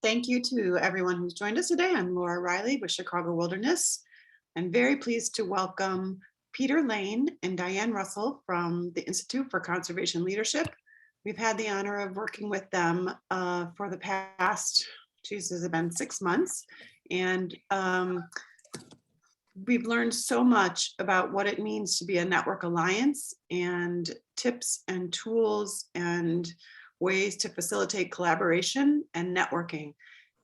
Thank you to everyone who's joined us today. I'm Laura Riley with Chicago Wilderness. I'm very pleased to welcome Peter Lane and Diane Russell from the Institute for Conservation Leadership. We've had the honor of working with them for the past, has it been 6 months? And we've learned so much about what it means to be a network alliance and tips and tools and ways to facilitate collaboration and networking.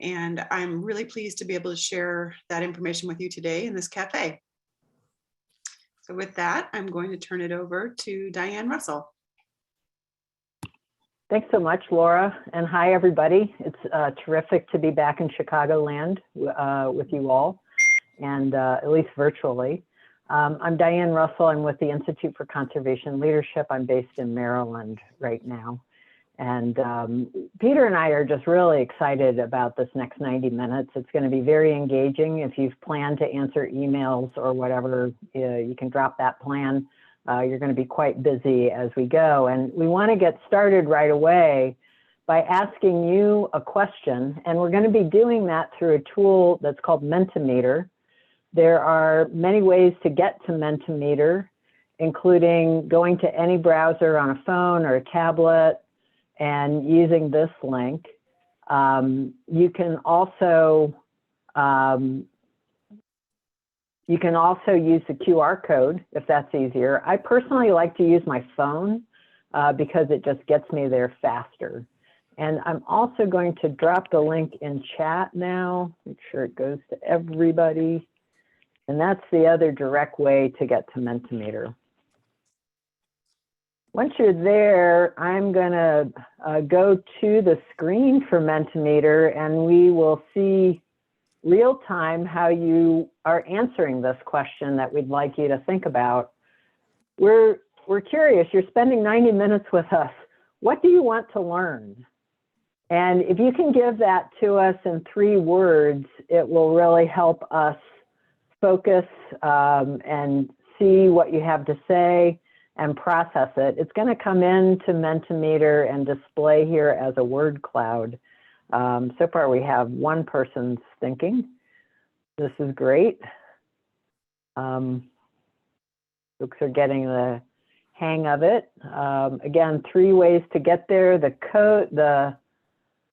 And I'm really pleased to be able to share that information with you today in this cafe. So with that, I'm going to turn it over to Diane Russell. Thanks so much, Laura, and hi, everybody. It's terrific to be back in Chicagoland with you all, and at least virtually. I'm Diane Russell. I'm with the Institute for Conservation Leadership. I'm based in Maryland right now. And Peter and I are just really excited about this next 90 minutes. It's going to be very engaging. If you've planned to answer emails or whatever, you can drop that plan. You're going to be quite busy as we go. And we want to get started right away by asking you a question. And we're going to be doing that through a tool that's called Mentimeter. There are many ways to get to Mentimeter, including going to any browser on a phone or a tablet and using this link. You can also use the QR code if that's easier. I personally like to use my phone because it just gets me there faster. And I'm also going to drop the link in chat now, make sure it goes to everybody. And that's the other direct way to get to Mentimeter. Once you're there, I'm going to go to the screen for Mentimeter, and we will see real time how you are answering this question that we'd like you to think about. We're curious, you're spending 90 minutes with us. What do you want to learn? And if you can give that to us in 3 words, it will really help us focus and see what you have to say and process it. It's going to come into Mentimeter and display here as a word cloud. So far we have one person's thinking. This is great. Folks are getting the hang of it. Again, 3 ways to get there. The code, the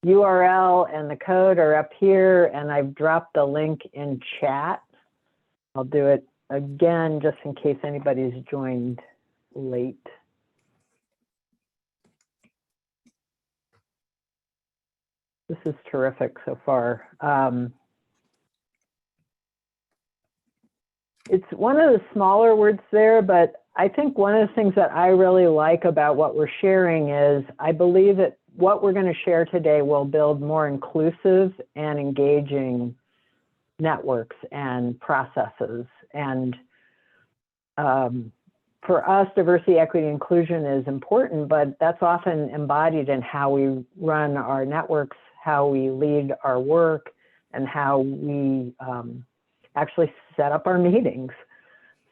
URL and the code are up here, and I've dropped the link in chat. I'll do it again just in case anybody's joined late. This is terrific so far. It's one of the smaller words there, but I think one of the things that I really like about what we're sharing is I believe that what we're going to share today will build more inclusive and engaging networks and processes. And for us, diversity, equity, inclusion is important, but that's often embodied in how we run our networks, how we lead our work, and how we actually set up our meetings.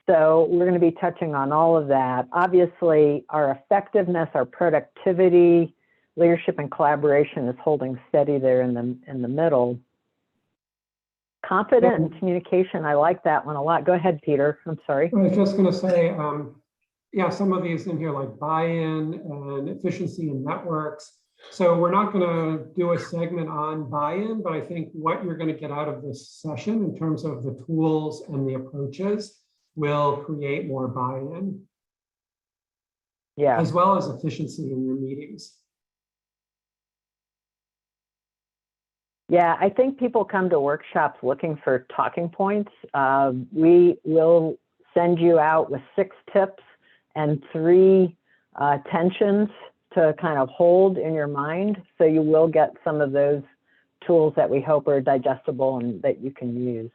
So we're going to be touching on all of that. Obviously, our effectiveness, our productivity, leadership, and collaboration is holding steady there in the middle. Confident in communication, I like that one a lot. Go ahead, Peter. I'm sorry. I was just going to say, yeah, some of these in here like buy-in and efficiency in networks. So we're not going to do a segment on buy-in, but I think what you're going to get out of this session in terms of the tools and the approaches will create more buy-in. Yeah. As well as efficiency in your meetings. Yeah, I think people come to workshops looking for talking points. We will send you out with 6 tips and 3 tensions to kind of hold in your mind. So you will get some of those tools that we hope are digestible and that you can use.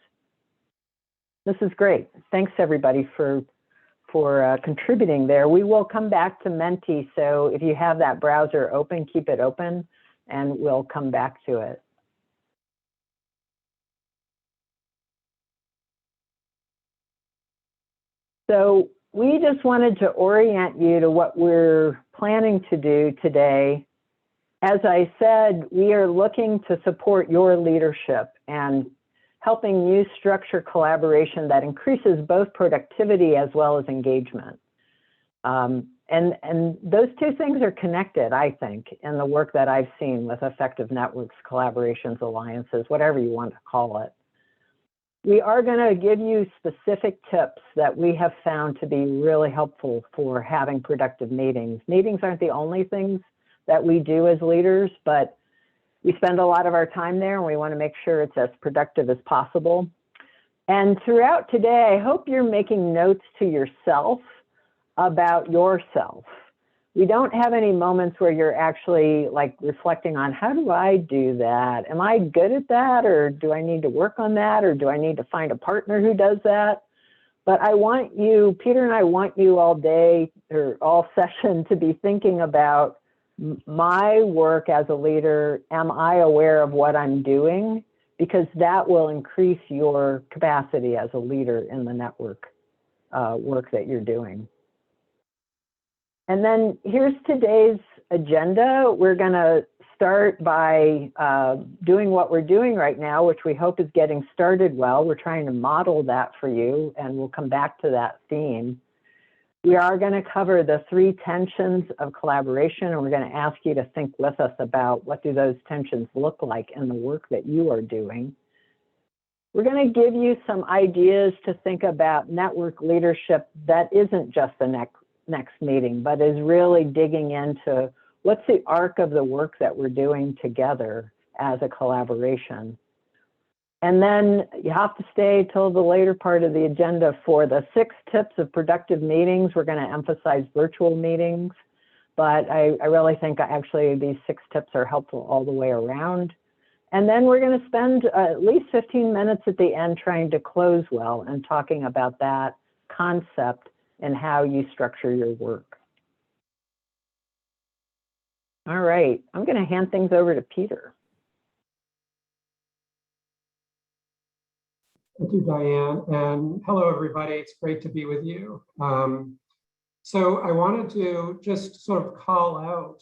This is great. Thanks everybody for contributing there. We will come back to Menti. So if you have that browser open, keep it open and we'll come back to it. So we just wanted to orient you to what we're planning to do today. as I said, we are looking to support your leadership and helping you structure collaboration that increases both productivity as well as engagement. And those two things are connected, I think, in the work that I've seen with effective networks, collaborations, alliances, whatever you want to call it. We are going to give you specific tips that we have found to be really helpful for having productive meetings. Meetings aren't the only things that we do as leaders, but we spend a lot of our time there and we want to make sure it's as productive as possible. And throughout today, I hope you're making notes to yourself about yourself. We don't have any moments where you're actually like reflecting on, how do I do that? Am I good at that? Or do I need to work on that? Or do I need to find a partner who does that? But I want you, Peter and I want you all day or all session to be thinking about my work as a leader. Am I aware of what I'm doing? Because that will increase your capacity as a leader in the network work that you're doing. And then here's today's agenda. We're going to start by doing what we're doing right now, which we hope is getting started well. We're trying to model that for you, and we'll come back to that theme. We are going to cover the 3 tensions of collaboration, and we're going to ask you to think with us about what do those tensions look like in the work that you are doing. We're going to give you some ideas to think about network leadership that isn't just the next meeting, but is really digging into what's the arc of the work that we're doing together as a collaboration. And then you have to stay till the later part of the agenda for the 6 tips of productive meetings. We're going to emphasize virtual meetings, but I really think actually these 6 tips are helpful all the way around. And then we're going to spend at least 15 minutes at the end trying to close well and talking about that concept and how you structure your work. All right, I'm going to hand things over to Peter. Thank you, Diane, and hello, everybody. It's great to be with you. So I wanted to just sort of call out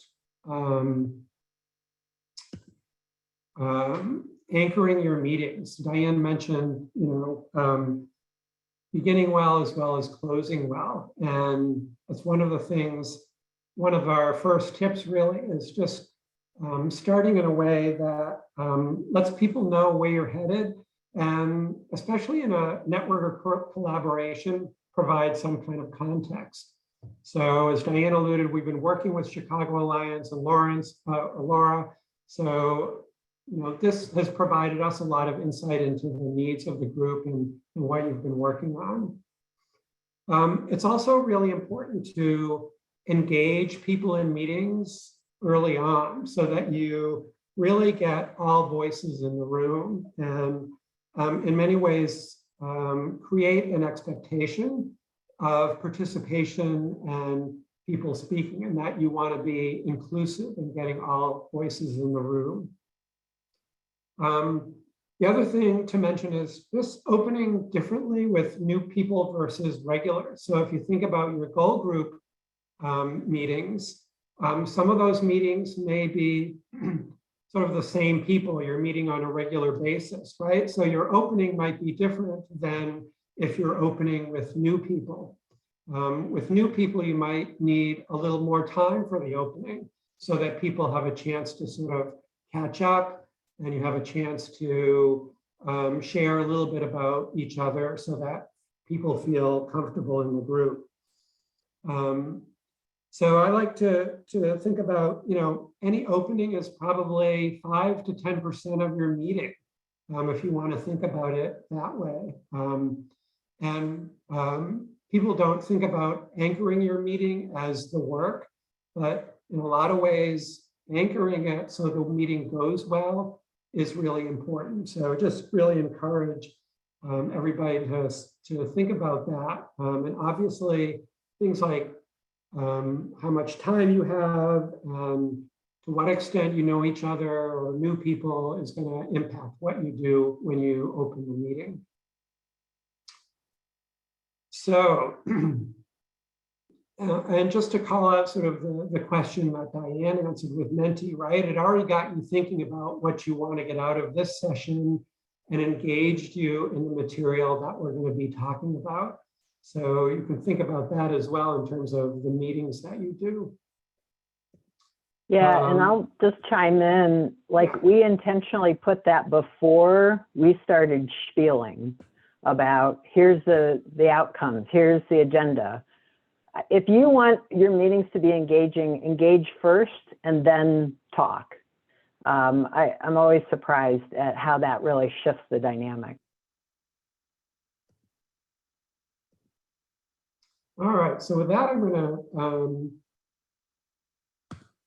anchoring your meetings. Diane mentioned, beginning well as closing well. And that's one of the things, one of our first tips really is just starting in a way that lets people know where you're headed, and especially in a network or collaboration, provide some kind of context. So as Diane alluded, we've been working with Chicago Alliance and Laura. So this has provided us a lot of insight into the needs of the group and what you've been working on. It's also really important to engage people in meetings early on so that you really get all voices in the room, and in many ways create an expectation of participation and people speaking, and that you want to be inclusive in getting all voices in the room. The other thing to mention is just opening differently with new people versus regulars. So if you think about your goal group meetings, some of those meetings may be sort of the same people you're meeting on a regular basis, right? So your opening might be different than if you're opening with new people. With new people, you might need a little more time for the opening so that people have a chance to sort of catch up, and you have a chance to share a little bit about each other so that people feel comfortable in the group. So I like to think about, any opening is probably 5 to 10% of your meeting, if you want to think about it that way. People don't think about anchoring your meeting as the work, but in a lot of ways, anchoring it so the meeting goes well is really important. So just really encourage everybody to think about that. And obviously, things like how much time you have, to what extent you know each other or new people is going to impact what you do when you open the meeting. So And just to call out sort of the question that Diane answered with Menti, right? It already got you thinking about what you want to get out of this session and engaged you in the material that we're going to be talking about. So you can think about that as well in terms of the meetings that you do. Yeah, and I'll just chime in, like we intentionally put that before we started spieling about here's the outcomes, here's the agenda. If you want your meetings to be engaging, engage first and then talk. I'm always surprised at how that really shifts the dynamic. All right, so with that, I'm going to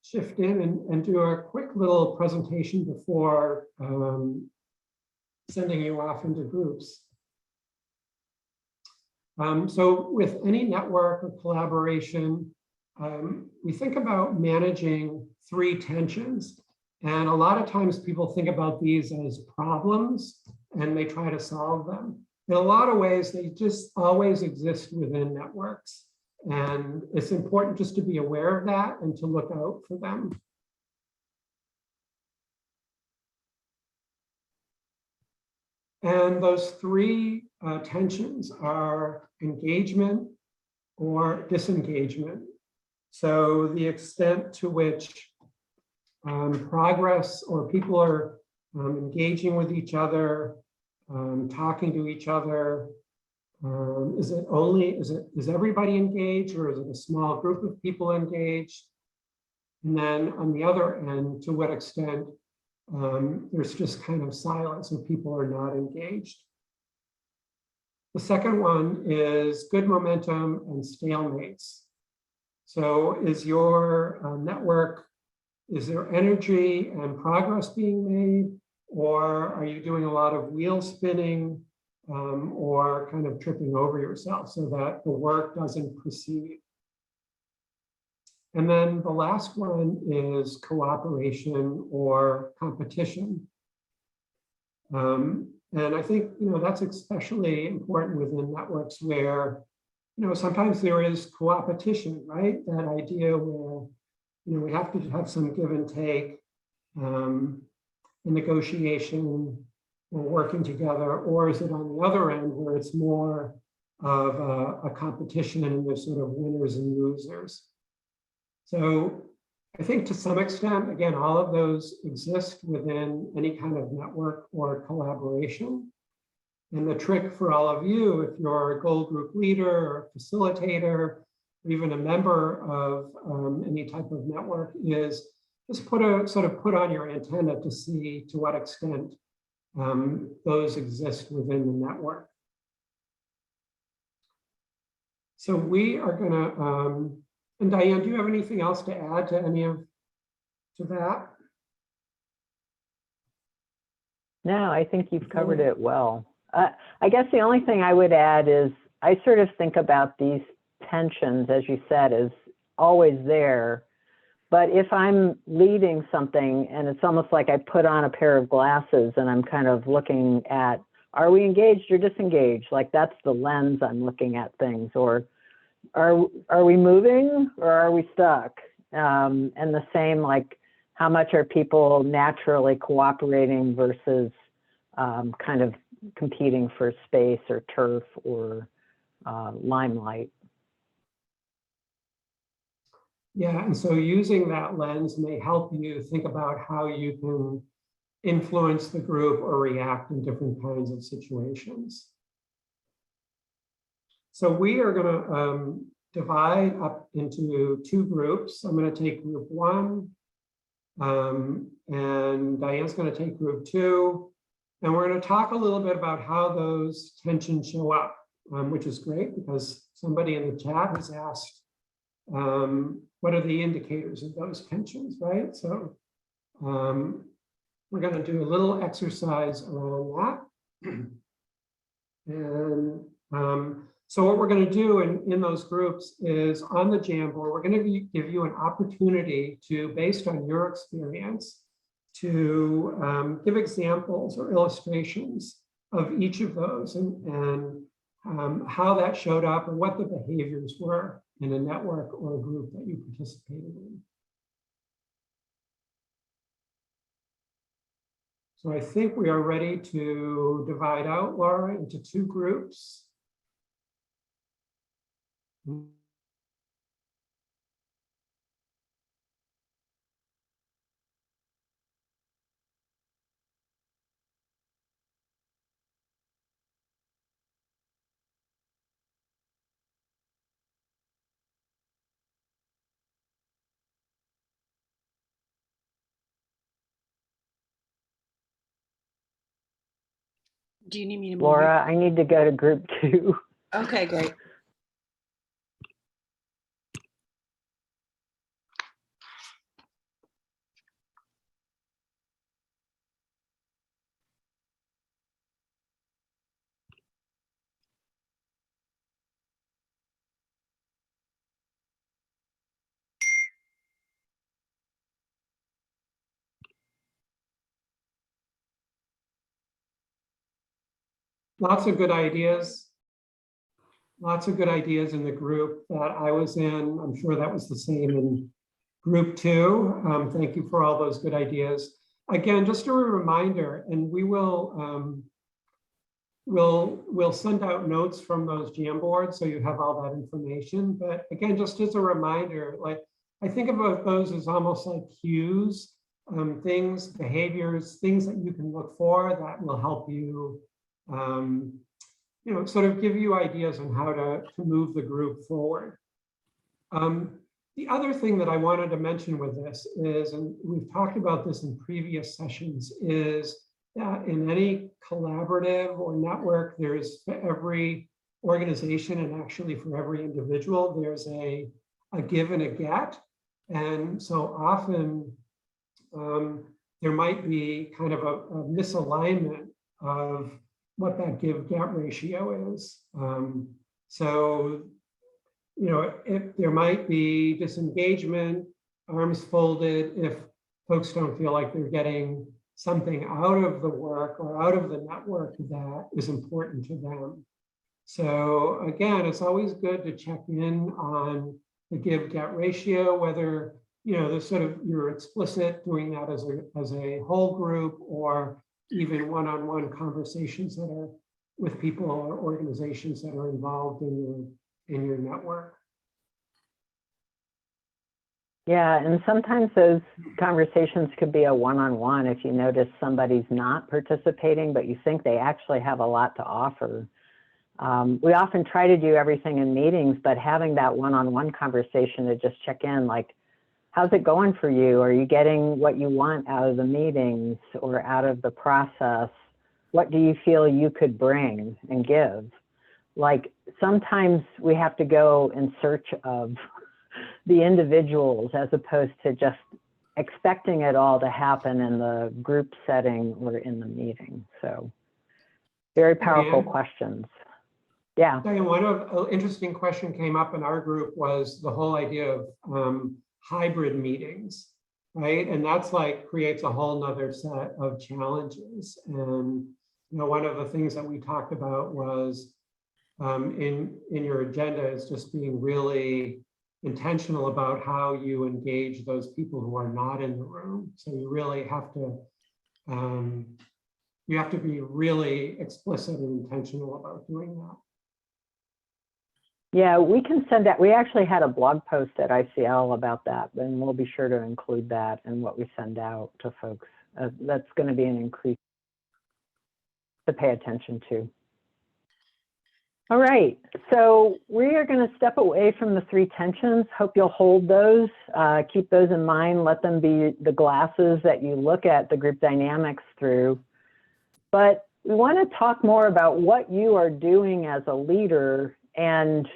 shift in and do a quick little presentation before sending you off into groups. So with any network or collaboration, we think about managing 3 tensions. And a lot of times people think about these as problems and they try to solve them. In a lot of ways, they just always exist within networks. And it's important just to be aware of that and to look out for them. And those 3 tensions are engagement or disengagement. So the extent to which progress or people are engaging with each other, talking to each other. Is everybody engaged, or is it a small group of people engaged? And then on the other end, to what extent there's just kind of silence and people are not engaged. The second one is good momentum and stalemates. So is your network, is there energy and progress being made, or are you doing a lot of wheel spinning or kind of tripping over yourself so that the work doesn't proceed? And then the last one is cooperation or competition. And I think, that's especially important within networks where, sometimes there is co-opetition, right? That idea where, we have to have some give and take, in negotiation, or working together, or is it on the other end where it's more of a competition and there's sort of winners and losers? So I think to some extent, again, all of those exist within any kind of network or collaboration. And the trick for all of you, if you're a goal group leader or facilitator, or even a member of any type of network, is just put on your antenna to see to what extent those exist within the network. So we are going to, and Diane, do you have anything else to add to that? No, I think you've covered it well. I guess the only thing I would add is I sort of think about these tensions, as you said, as always there. But if I'm leading something and it's almost like I put on a pair of glasses and I'm kind of looking at, are we engaged or disengaged? Like that's the lens I'm looking at things. Or are we moving or are we stuck? And the same, like how much are people naturally cooperating versus kind of competing for space or turf or limelight? Yeah, and so using that lens may help you think about how you can influence the group or react in different kinds of situations. So we are going to divide up into 2 groups. I'm going to take group 1, and Diane's going to take group 2. And we're going to talk a little bit about how those tensions show up, which is great because somebody in the chat has asked, what are the indicators of those tensions, right? So we're going to do a little exercise around that. And so what we're going to do in those groups is on the Jamboard, we're going to give you an opportunity to, based on your experience, to give examples or illustrations of each of those and how that showed up and what the behaviors were. in a network or a group that you participated in. So I think we are ready to divide out, Laura, into two groups. Do you need me to move Laura, I need to go to group 2. it? Okay, great. Lots of good ideas. Lots of good ideas in the group that I was in. I'm sure that was the same in group 2. Thank you for all those good ideas. Again, just a reminder, and we will we'll send out notes from those Jamboards so you have all that information. But again, just as a reminder, like I think about those as almost like cues, things, behaviors, things that you can look for that will help you you know, sort of give you ideas on how to move the group forward. The other thing that I wanted to mention with this is, and we've talked about this in previous sessions, is that in any collaborative or network, there's for every organization and actually for every individual, there's a give and a get. And so often there might be kind of a misalignment of what that give-get ratio is. So, you know, if there might be disengagement, arms folded, if folks don't feel like they're getting something out of the work or out of the network that is important to them. So again, it's always good to check in on the give-get ratio, whether, you know, there's sort of, you're explicit doing that as a whole group, or even one-on-one conversations that are with people or organizations that are involved in your network. Yeah, and sometimes those conversations could be a one-on-one if you notice somebody's not participating, but you think they actually have a lot to offer. We often try to do everything in meetings, but having that one-on-one conversation to just check in, like, how's it going for you? Are you getting what you want out of the meetings or out of the process? What do you feel you could bring and give? Like, sometimes we have to go in search of the individuals as opposed to just expecting it all to happen in the group setting or in the meeting. So very powerful Diane? questions. Yeah. Diane, an interesting question came up in our group was the whole idea of hybrid meetings, right? And that's like creates a whole nother set of challenges. And, you know, one of the things that we talked about was in your agenda is just being really intentional about how you engage those people who are not in the room. So you really have to be really explicit and intentional about doing that. Yeah, we can send that. We actually had a blog post at ICL about that, and we'll be sure to include that in what we send out to folks. That's going to be an increase to pay attention to. All right, so we are going to step away from the 3 tensions. Hope you'll hold those, keep those in mind, let them be the glasses that you look at the group dynamics through. But we want to talk more about what you are doing as a leader and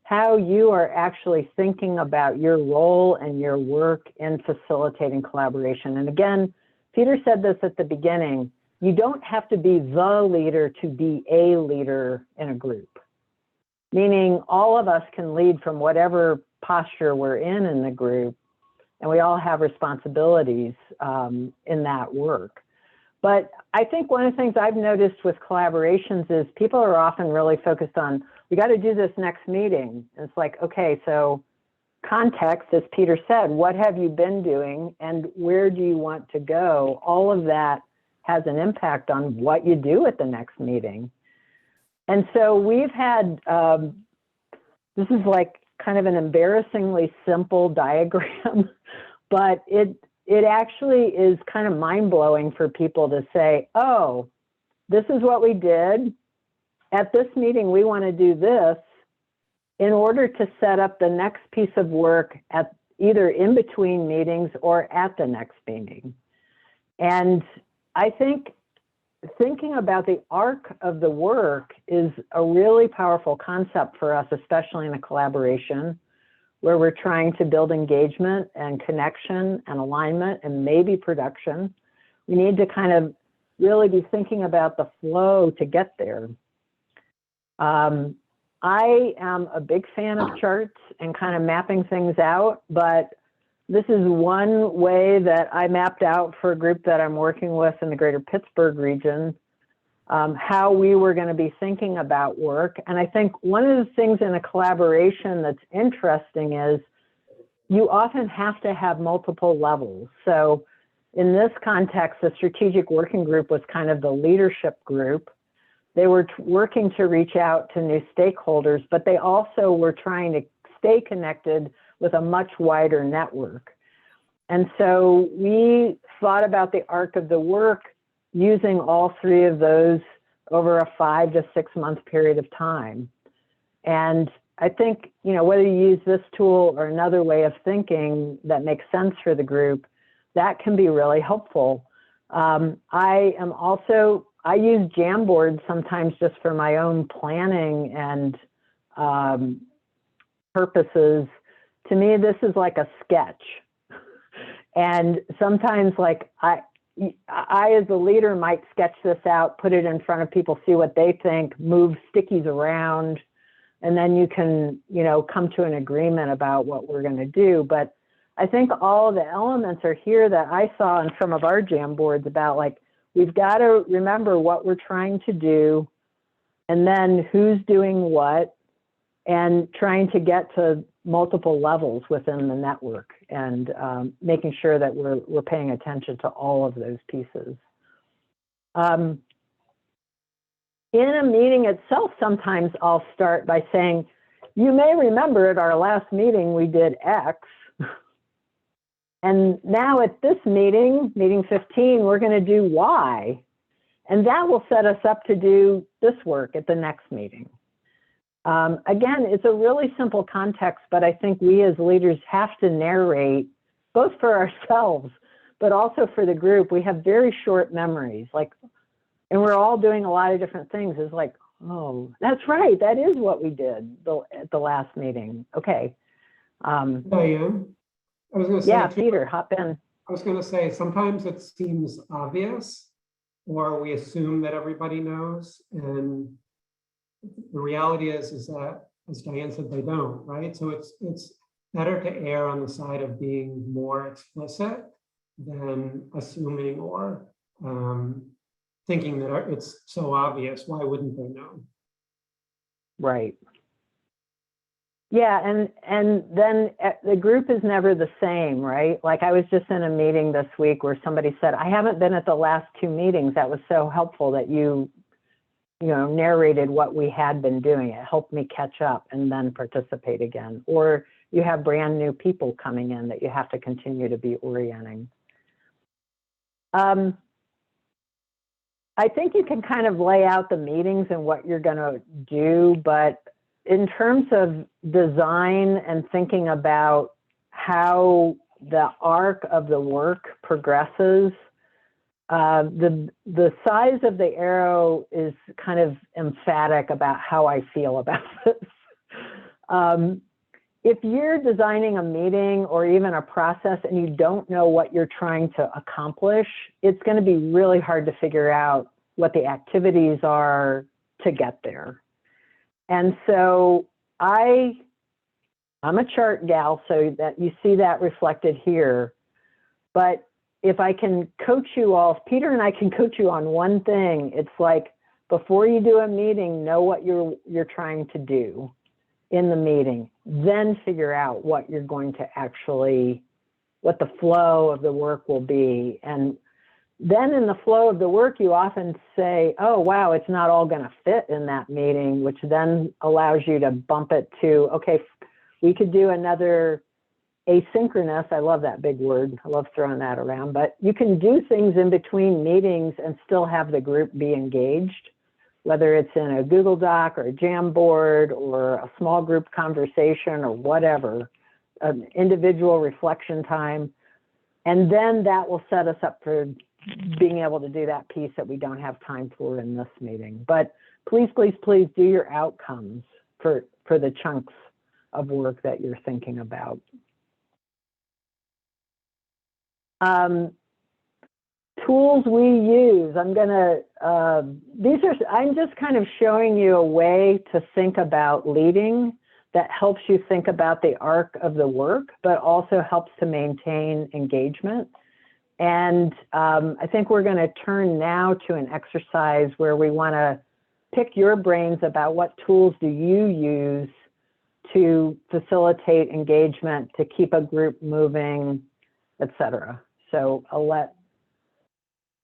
how you are actually thinking about your role and your work in facilitating collaboration. And again, Peter said this at the beginning, you don't have to be the leader to be a leader in a group. Meaning all of us can lead from whatever posture we're in the group, and we all have responsibilities in that work. But I think one of the things I've noticed with collaborations is people are often really focused on we got to do this next meeting. And it's like, okay, so context, as Peter said, what have you been doing and where do you want to go? All of that has an impact on what you do at the next meeting. And so we've had, this is like kind of an embarrassingly simple diagram, but it actually is kind of mind-blowing for people to say, oh, this is what we did. At this meeting, we want to do this in order to set up the next piece of work at either in between meetings or at the next meeting. And I think thinking about the arc of the work is a really powerful concept for us, especially in a collaboration where we're trying to build engagement and connection and alignment and maybe production. We need to kind of really be thinking about the flow to get there. I am a big fan of charts and kind of mapping things out, but this is one way that I mapped out for a group that I'm working with in the greater Pittsburgh region, how we were going to be thinking about work. And I think one of the things in a collaboration that's interesting is you often have to have multiple levels. So in this context, the strategic working group was kind of the leadership group. They were working to reach out to new stakeholders, but they also were trying to stay connected with a much wider network. And so we thought about the arc of the work using all three of those over a 5 to 6 month period of time. And I think, you know, whether you use this tool or another way of thinking that makes sense for the group, that can be really helpful. I use Jamboard sometimes just for my own planning and purposes. To me, this is like a sketch. And sometimes like I as a leader might sketch this out, put it in front of people, see what they think, move stickies around, and then you can, you know, come to an agreement about what we're going to do. But I think all of the elements are here that I saw in some of our Jamboards about, like, we've got to remember what we're trying to do, and then who's doing what, and trying to get to multiple levels within the network, and making sure that we're paying attention to all of those pieces. In a meeting itself, sometimes I'll start by saying, you may remember at our last meeting we did X, and now at this meeting, meeting 15, we're going to do Y, and that will set us up to do this work at the next meeting. Again, it's a really simple context, but I think we as leaders have to narrate, both for ourselves, but also for the group. We have very short memories, like, and we're all doing a lot of different things. It's like, oh, that's right, that is what we did at the last meeting. Okay. Diane, I was going to say, yeah, Peter, hop in. I was going to say, sometimes it seems obvious, or we assume that everybody knows, and the reality is that, as Diane said, they don't, right? So it's better to err on the side of being more explicit than assuming or thinking that it's so obvious. Why wouldn't they know? Right. Yeah, and then the group is never the same, right? Like, I was just in a meeting this week where somebody said, I haven't been at the last 2 meetings. That was so helpful that you know, narrated what we had been doing. It helped me catch up and then participate again. Or you have brand new people coming in that you have to continue to be orienting. I think you can kind of lay out the meetings and what you're going to do, but in terms of design and thinking about how the arc of the work progresses, the size of the arrow is kind of emphatic about how I feel about this. If you're designing a meeting or even a process and you don't know what you're trying to accomplish, it's going to be really hard to figure out what the activities are to get there. And so I'm a chart gal, so that you see that reflected here. But if I can coach you all, if Peter and I can coach you on one thing, it's like the before you do a meeting, know what you're trying to do in the meeting, then figure out what you're going to actually, what the flow of the work will be. And then in the flow of the work, you often say, oh, wow, it's not all going to fit in that meeting, which then allows you to bump it to, okay, we could do another asynchronous. I love that big word. I love throwing that around, but you can do things in between meetings and still have the group be engaged, whether it's in a Google Doc or a Jamboard or a small group conversation or whatever, an individual reflection time. And then that will set us up for being able to do that piece that we don't have time for in this meeting. But please, please, please do your outcomes for the chunks of work that you're thinking about. Tools we use, I'm just kind of showing you a way to think about leading that helps you think about the arc of the work, but also helps to maintain engagement. And I think we're going to turn now to an exercise where we want to pick your brains about what tools do you use to facilitate engagement, to keep a group moving, etc. So I'll let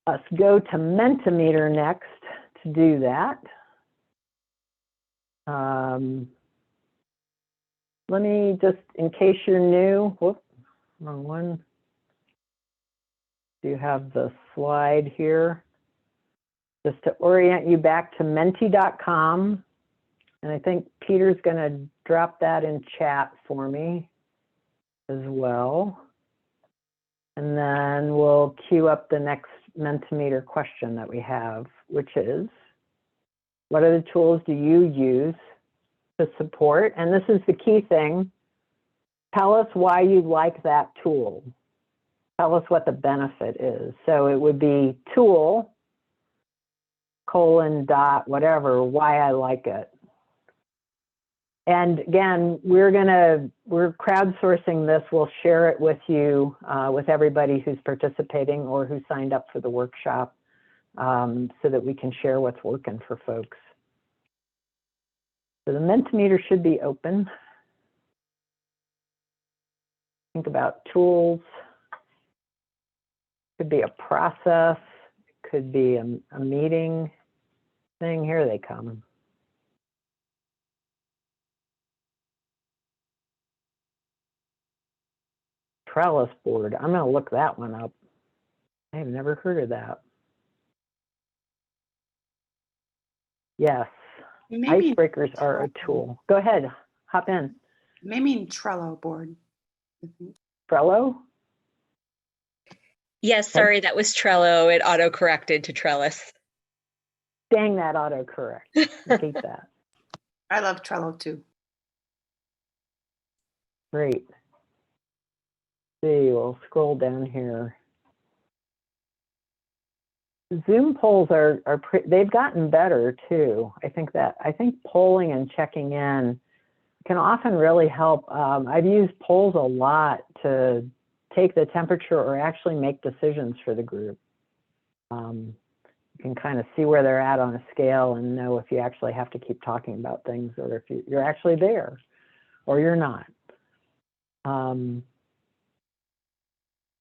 us go to Mentimeter next to do that. Let me just, in case you're new, whoop, wrong one. Do you have the slide here? Just to orient you back to menti.com. And I think Peter's going to drop that in chat for me as well. And then we'll queue up the next Mentimeter question that we have, which is, what are the tools do you use to support? And this is the key thing. Tell us why you like that tool. Tell us what the benefit is. So it would be tool, : whatever, why I like it. And again, we're crowdsourcing this. We'll share it with you, with everybody who's participating or who signed up for the workshop, so that we can share what's working for folks. So the Mentimeter should be open. Think about tools. Could be a process, could be a meeting thing. Here they come. Trellis board. I'm going to look that one up. I have never heard of that. Yes, Maybe icebreakers are a tool. Go ahead, hop in. maybe Trello board. Trello? Yes, sorry, that was Trello. It auto-corrected to Trellis. Dang that autocorrect. I hate that. I love Trello too. Great. See, we'll scroll down here. Zoom polls they've gotten better too. I think polling and checking in can often really help. I've used polls a lot to take the temperature or actually make decisions for the group. You can kind of see where they're at on a scale and know if you actually have to keep talking about things or if you're actually there or you're not.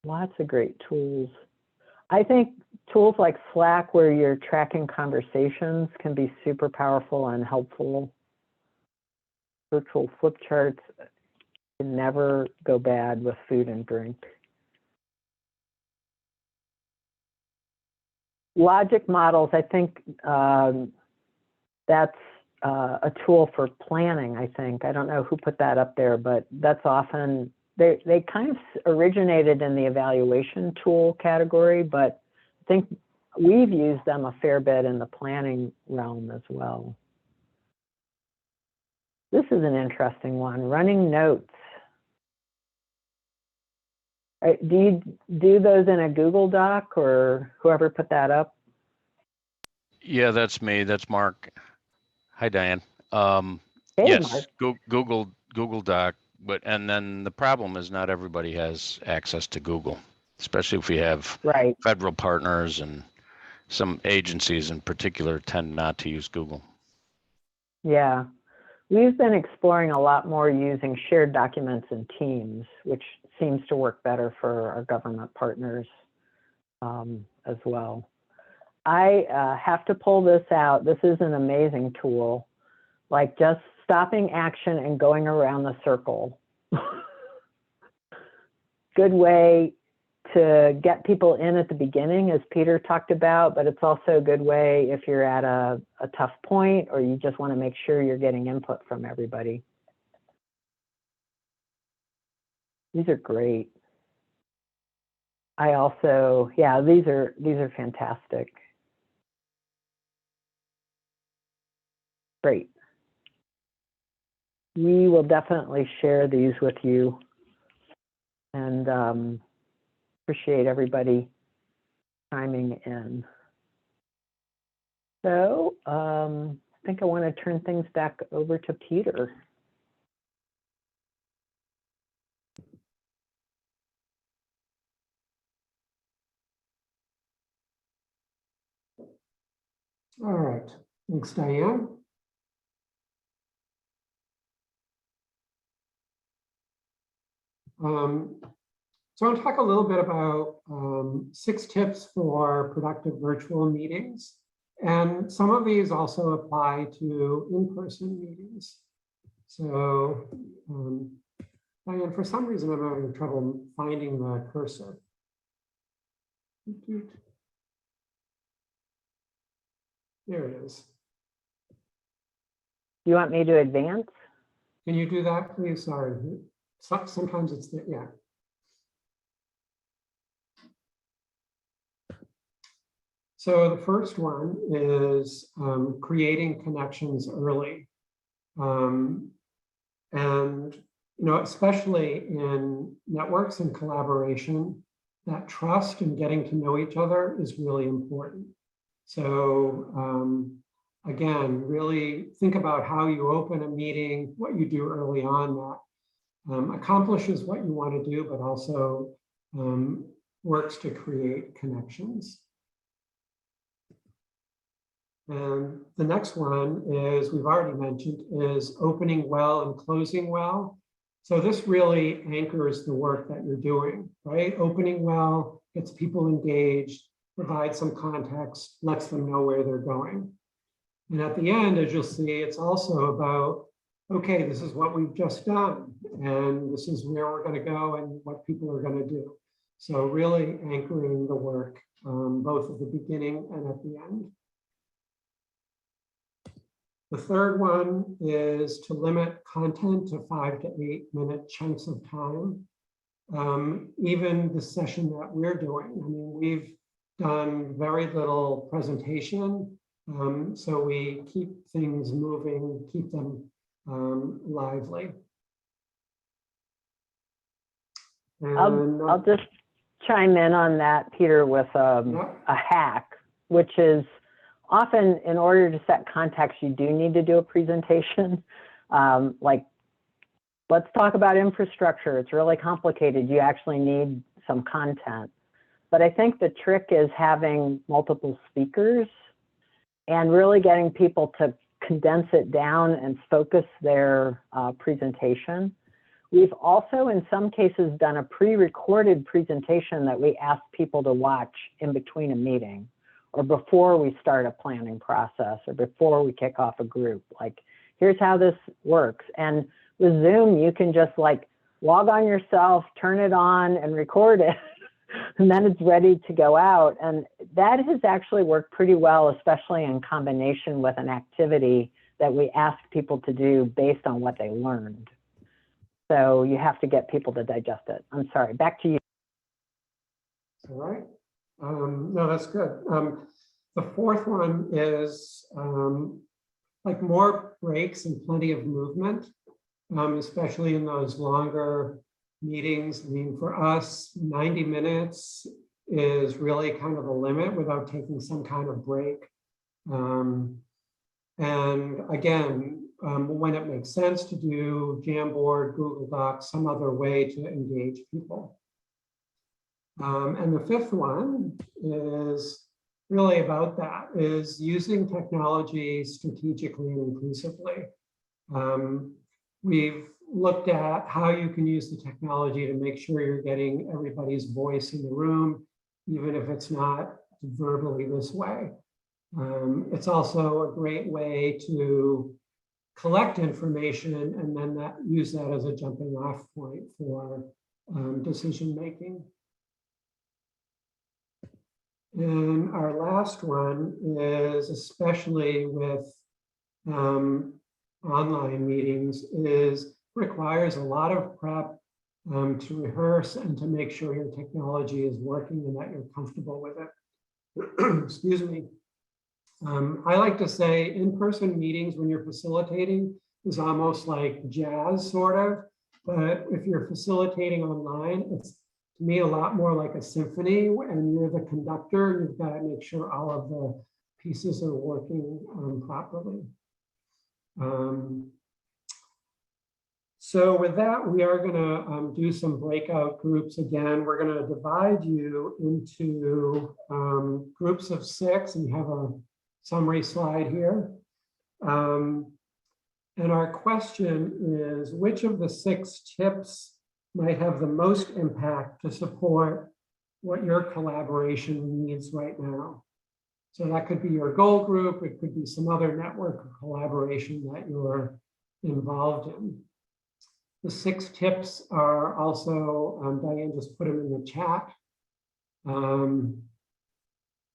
Lots of great tools. I think tools like Slack, where you're tracking conversations, can be super powerful and helpful. Virtual flip charts can never go bad with food and drink. Logic models, I think that's a tool for planning, I think. I don't know who put that up there, but that's often, they kind of originated in the evaluation tool category, but I think we've used them a fair bit in the planning realm as well. This is an interesting one, running notes. Do you do those in a Google Doc or whoever put that up? Yeah, that's me. That's Mark. Hi, Diane. Hey, Yes, Mark. Google Doc, and then the problem is not everybody has access to Google, especially if we have Right. federal partners and some agencies in particular tend not to use Google. Yeah, we've been exploring a lot more using shared documents in Teams, which seems to work better for our government partners as well. I have to pull this out. This is an amazing tool, like just stopping action and going around the circle. Good way to get people in at the beginning, as Peter talked about, but it's also a good way if you're at a tough point or you just want to make sure you're getting input from everybody. These are great. I also, yeah, these are fantastic. Great. We will definitely share these with you, and appreciate everybody chiming in. So I think I want to turn things back over to Peter. All right, thanks, Diane. So I want to talk a little bit about 6 tips for productive virtual meetings. And some of these also apply to in-person meetings. So Diane, for some reason, I'm having trouble finding the cursor. There it is. Do you want me to advance? Can you do that, please? Sorry. Sometimes it's there, yeah. So the first one is creating connections early. And, you know, especially in networks and collaboration, that trust and getting to know each other is really important. So again, really think about how you open a meeting, what you do early on that accomplishes what you want to do, but also works to create connections. And the next one is, we've already mentioned, is opening well and closing well. So this really anchors the work that you're doing, right? Opening well gets people engaged, provides some context, lets them know where they're going. And at the end, as you'll see, it's also about, okay, this is what we've just done, and this is where we're going to go and what people are going to do. So really anchoring the work, both at the beginning and at the end. The third one is to limit content to 5 to 8 minute chunks of time. Even the session that we're doing, I mean, we've done very little presentation, so we keep things moving, keep them lively. And, I'll just chime in on that, Peter, with a hack, which is often in order to set context, you do need to do a presentation. Like, let's talk about infrastructure. It's really complicated. You actually need some content. But I think the trick is having multiple speakers and really getting people to condense it down and focus their presentation. We've also, in some cases, done a pre-recorded presentation that we ask people to watch in between a meeting, or before we start a planning process, or before we kick off a group. Like, here's how this works. And with Zoom, you can just like log on yourself, turn it on and record it, and then it's ready to go out. And that has actually worked pretty well, especially in combination with an activity that we ask people to do based on what they learned. So you have to get people to digest it. I'm sorry, back to you. all right. No, that's good. The fourth one is like more breaks and plenty of movement, especially in those longer meetings. I mean, for us, 90 minutes is really kind of a limit without taking some kind of break. And again, when it makes sense to do Jamboard, Google Docs, some other way to engage people. And the fifth one is really about that, is using technology strategically and inclusively. We've looked at how you can use the technology to make sure you're getting everybody's voice in the room, even if it's not verbally this way. It's also a great way to collect information and then use that as a jumping off point for decision making. And our last one is, especially with online meetings, requires a lot of prep to rehearse and to make sure your technology is working and that you're comfortable with it. Excuse me. I like to say in-person meetings when you're facilitating is almost like jazz, sort of. But if you're facilitating online, it's to me a lot more like a symphony, and you're the conductor. You've got to make sure all of the pieces are working properly. So with that, we are going to do some breakout groups again. We're going to divide you into groups of 6, and you have a summary slide here. And our question is, which of the 6 tips might have the most impact to support what your collaboration needs right now? So that could be your goal group. It could be some other network of collaboration that you're involved in. The 6 tips are also, Diane just put them in the chat.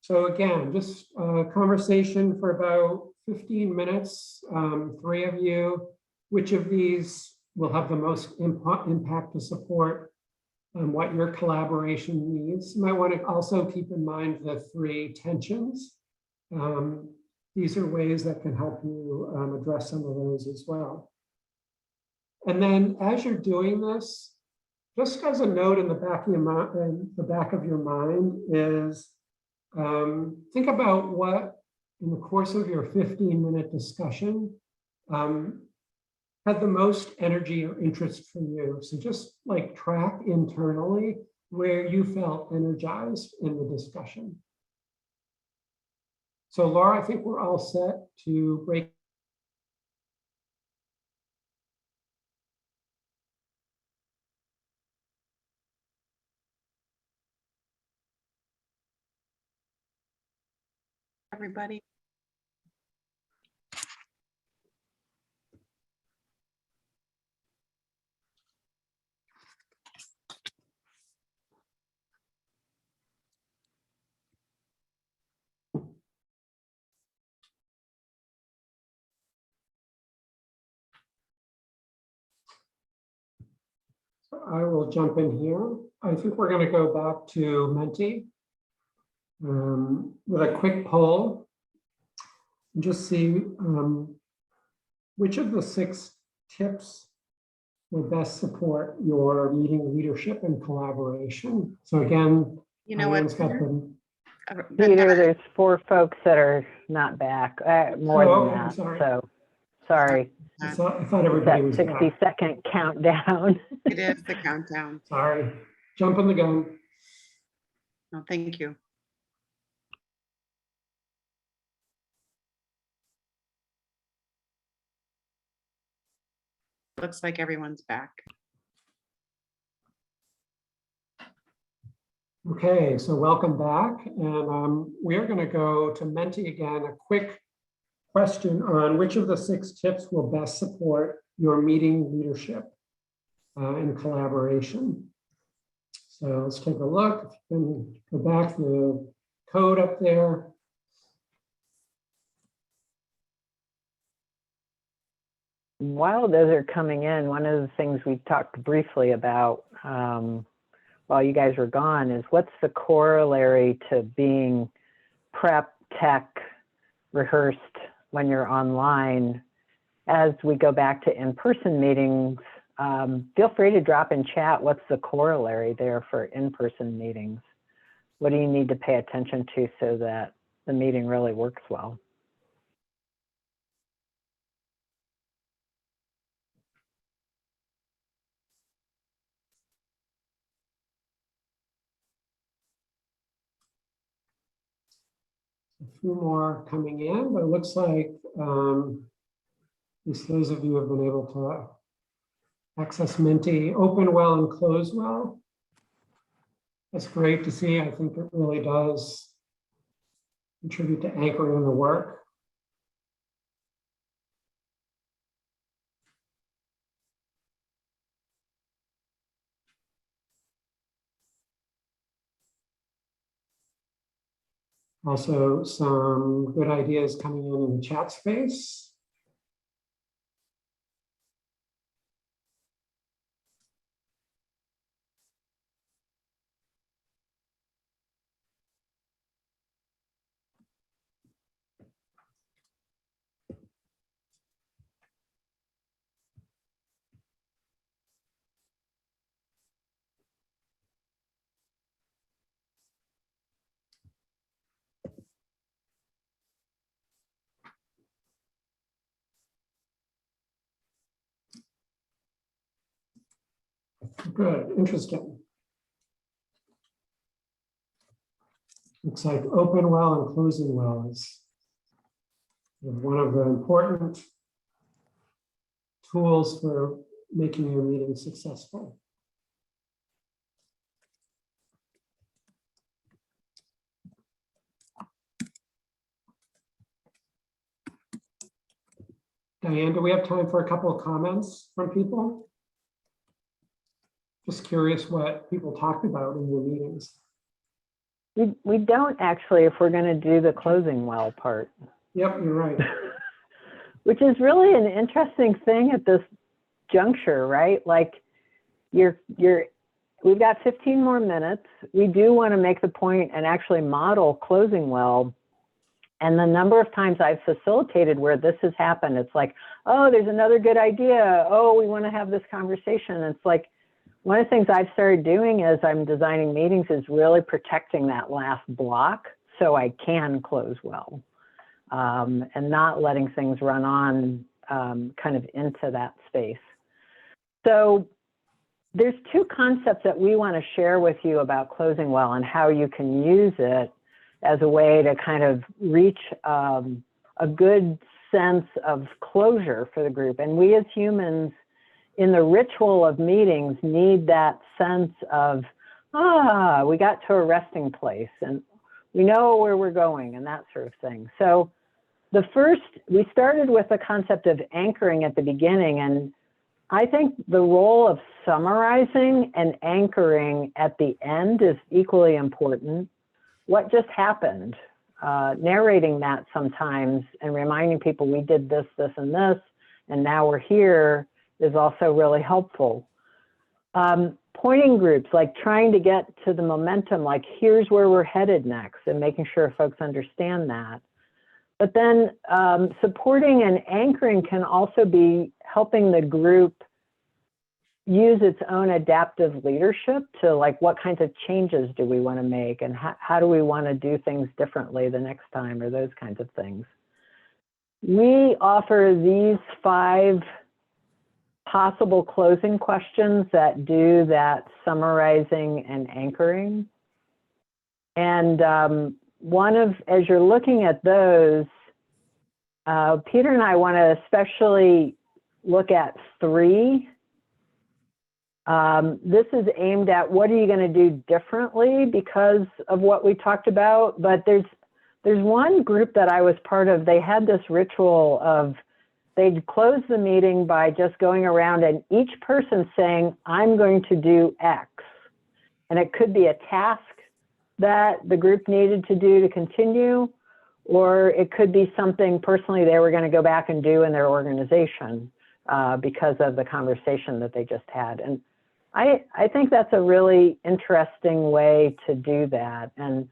So again, just a conversation for about 15 minutes, 3 of you. Which of these will have the most impact to support what your collaboration needs? You might want to also keep in mind the 3 tensions. These are ways that can help you address some of those as well. And then as you're doing this, just as a note in the back of your mind is, think about what, in the course of your 15-minute discussion, had the most energy or interest for you. So just like track internally where you felt energized in the discussion. So Laura, I think we're all set to break. Everybody. So I will jump in here. I think we're going to go back to Menti with a quick poll and just see which of the 6 tips will best support your meeting leadership and collaboration. So again, You know what? got them. Peter, there's 4 folks that are not back, more Oh, than okay, that. sorry. So, sorry. I thought everybody was That back. 60-second countdown. It is the countdown. Sorry, jumping the gun. No, thank you. Looks like everyone's back. Okay, so welcome back. And we are going to go to Menti again, a quick question on which of the 6 tips will best support your meeting leadership and collaboration. So let's take a look. If you can go back to the code up there. While those are coming in, one of the things we talked briefly about while you guys were gone is what's the corollary to being prep, tech, rehearsed when you're online. As we go back to in-person meetings, feel free to drop in chat what's the corollary there for in-person meetings. What do you need to pay attention to so that the meeting really works well? A few more coming in, but it looks like at least those of you who have been able to access Menti, open well and close well. That's great to see. I think it really does contribute to anchoring the work. Also, some good ideas coming in the chat space. Good, interesting. Looks like open well and closing well is one of the important tools for making your meeting successful. Diane, do we have time for a couple of comments from people? Just curious what people talked about in your meetings. We don't actually, if we're going to do the closing well part. Yep, you're right. Which is really an interesting thing at this juncture, right? Like we've got 15 more minutes. We do want to make the point and actually model closing well. And the number of times I've facilitated where this has happened, it's like, oh, there's another good idea. Oh, we want to have this conversation. And it's like, one of the things I've started doing as I'm designing meetings is really protecting that last block so I can close well, and not letting things run on kind of into that space. So there's two concepts that we want to share with you about closing well and how you can use it as a way to kind of reach a good sense of closure for the group. And we as humans, in the ritual of meetings, need that sense of, we got to a resting place and we know where we're going and that sort of thing. So we started with the concept of anchoring at the beginning, and I think the role of summarizing and anchoring at the end is equally important. What just happened? Narrating that sometimes and reminding people we did this, this, and this, and now we're here is also really helpful. Pointing groups, like trying to get to the momentum, like here's where we're headed next, and making sure folks understand that. But then supporting and anchoring can also be helping the group use its own adaptive leadership to like what kinds of changes do we want to make and how do we want to do things differently the next time, or those kinds of things. We offer these 5 possible closing questions that do that summarizing and anchoring. And as you're looking at those, Peter and I want to especially look at 3. This is aimed at what are you going to do differently because of what we talked about. But there's one group that I was part of. They had this ritual of they'd close the meeting by just going around and each person saying, I'm going to do X. And it could be a task that the group needed to do to continue, or it could be something personally they were going to go back and do in their organization because of the conversation that they just had. And I think that's a really interesting way to do that. And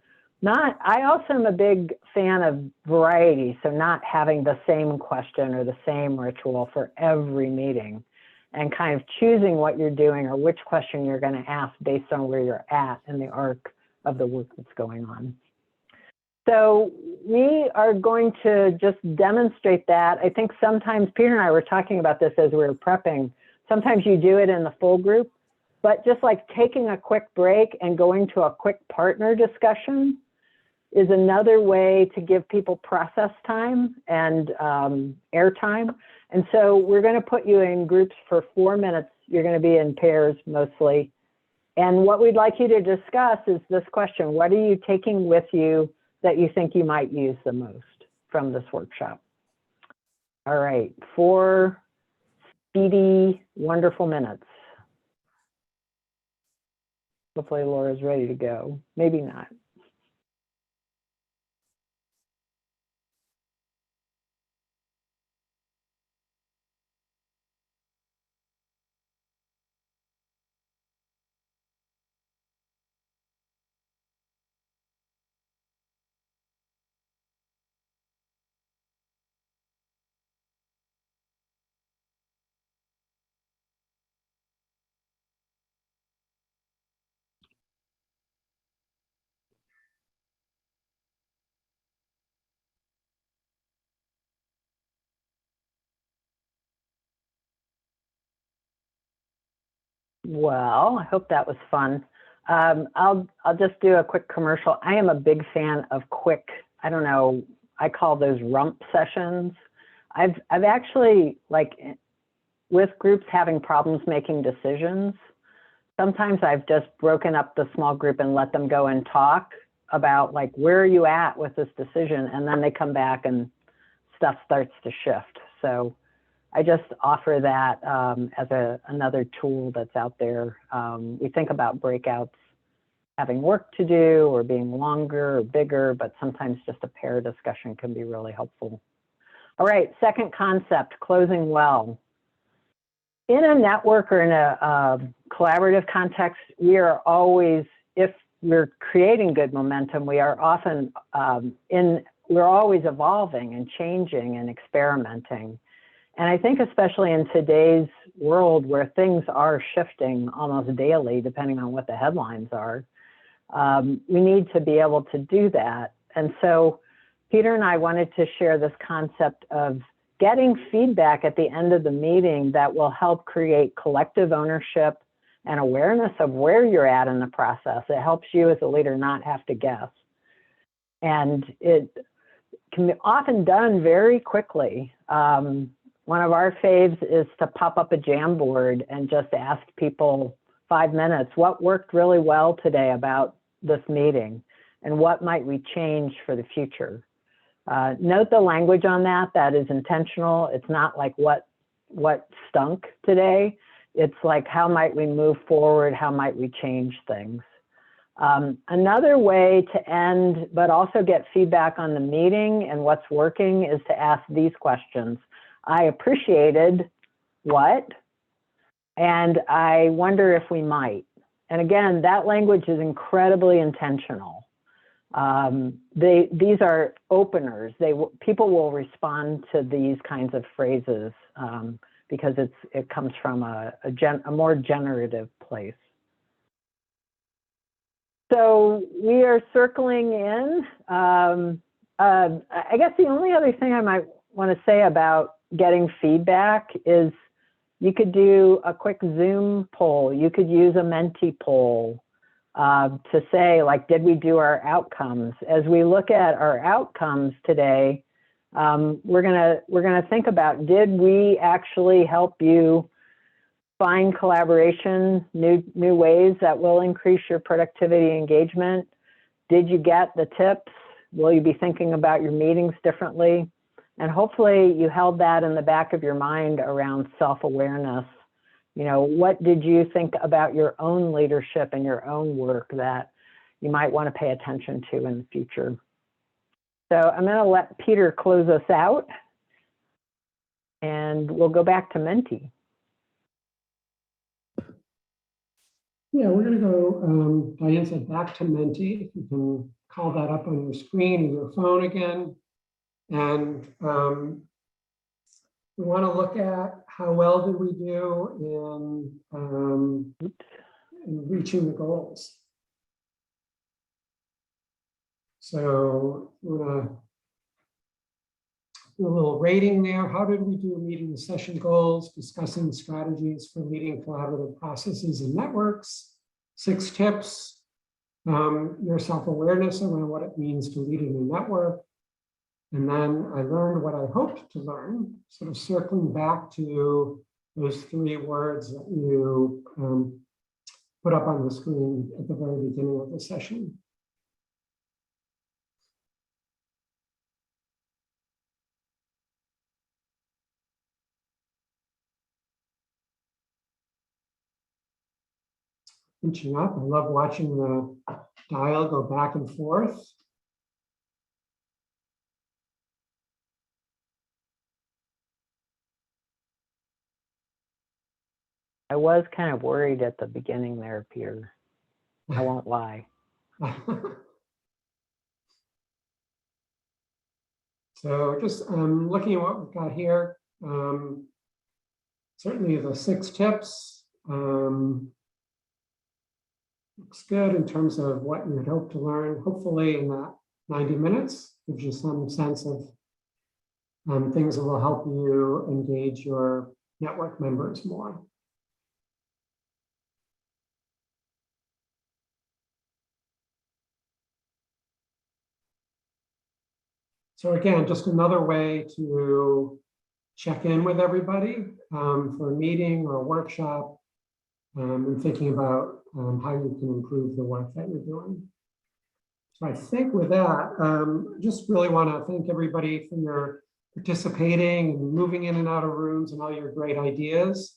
I also am a big fan of variety, so not having the same question or the same ritual for every meeting, and kind of choosing what you're doing or which question you're going to ask based on where you're at in the arc of the work that's going on. So we are going to just demonstrate that. I think sometimes Peter and I were talking about this as we were prepping. Sometimes you do it in the full group, but just like taking a quick break and going to a quick partner discussion is another way to give people process time and air time. And so we're going to put you in groups for 4 minutes. You're going to be in pairs mostly. And what we'd like you to discuss is this question: what are you taking with you that you think you might use the most from this workshop? All right, 4 speedy, wonderful minutes. Hopefully Laura's ready to go. Maybe not. Well, I hope that was fun. I'll just do a quick commercial. I am a big fan of quick, I don't know, I call those rump sessions. I've actually, like, with groups having problems making decisions, sometimes I've just broken up the small group and let them go and talk about, like, where are you at with this decision? And then they come back and stuff starts to shift. So I just offer that as another tool that's out there. We think about breakouts having work to do or being longer or bigger, but sometimes just a pair discussion can be really helpful. All right, second concept, closing well. In a network or in a collaborative context, we are always, if we're creating good momentum, we are often we're always evolving and changing and experimenting. And I think especially in today's world where things are shifting almost daily, depending on what the headlines are, we need to be able to do that. And so Peter and I wanted to share this concept of getting feedback at the end of the meeting that will help create collective ownership and awareness of where you're at in the process. It helps you as a leader not have to guess. And it can be often done very quickly. One of our faves is to pop up a Jamboard and just ask people 5 minutes, what worked really well today about this meeting and what might we change for the future? Note the language on that. That is intentional. It's not like what stunk today. It's like, how might we move forward? How might we change things? Another way to end, but also get feedback on the meeting and what's working, is to ask these questions. I appreciated what, and I wonder if we might. And again, that language is incredibly intentional. These are openers. People will respond to these kinds of phrases because it comes from a more generative place. So we are circling in. I guess the only other thing I might want to say about getting feedback is you could do a quick Zoom poll. You could use a Menti poll to say, like, did we do our outcomes? As we look at our outcomes today, we're gonna think about, did we actually help you find collaboration, new ways that will increase your productivity engagement? Did you get the tips? Will you be thinking about your meetings differently? And hopefully you held that in the back of your mind around self-awareness. You know, what did you think about your own leadership and your own work that you might want to pay attention to in the future? So I'm going to let Peter close us out, and we'll go back to Menti. Yeah, we're going to go, Diane said, back to Menti. You can call that up on your screen or your phone again. And we want to look at how well did we do in reaching the goals. So we're going to do a little rating there. How did we do meeting the session goals, discussing strategies for leading collaborative processes and networks, 6 tips, your self-awareness around what it means to lead a new network. And then I learned what I hoped to learn, sort of circling back to those 3 words that you put up on the screen at the very beginning of the session. Inching up, I love watching the dial go back and forth. I was kind of worried at the beginning there, Peter. I won't lie. So just looking at what we've got here, certainly the 6 tips looks good in terms of what you'd hope to learn. Hopefully in that 90 minutes, gives you some sense of things that will help you engage your network members more. So again, just another way to check in with everybody for a meeting or a workshop and thinking about how you can improve the work that you're doing. So I think with that, just really want to thank everybody for your participating and moving in and out of rooms and all your great ideas.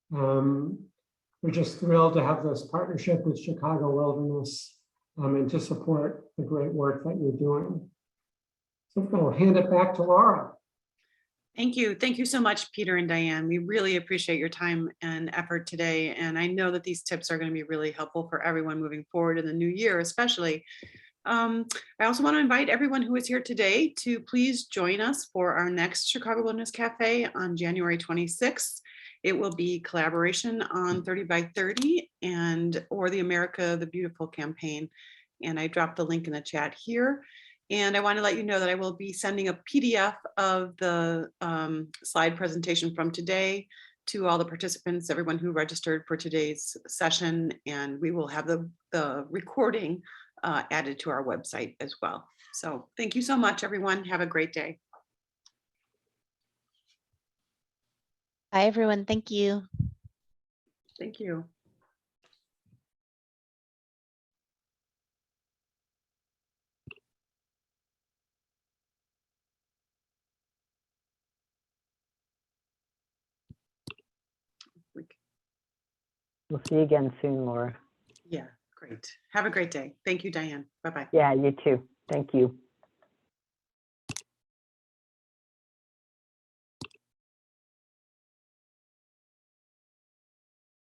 We're just thrilled to have this partnership with Chicago Wilderness and to support the great work that you're doing. So I'm going to hand it back to Laura. Thank you. Thank you so much, Peter and Diane. We really appreciate your time and effort today. And I know that these tips are going to be really helpful for everyone moving forward in the new year, especially. I also want to invite everyone who is here today to please join us for our next Chicago Wilderness Cafe on January 26th. It will be collaboration on 30 by 30 or the America the Beautiful campaign. And I dropped the link in the chat here. And I want to let you know that I will be sending a PDF of the slide presentation from today to all the participants, everyone who registered for today's session, and we will have the recording added to our website as well. So thank you so much, everyone. Have a great day. Bye, everyone. Thank you. Thank you. We'll see you again soon, Laura. Yeah, great. Have a great day. Thank you, Diane. Bye-bye. Yeah, you too. Thank you.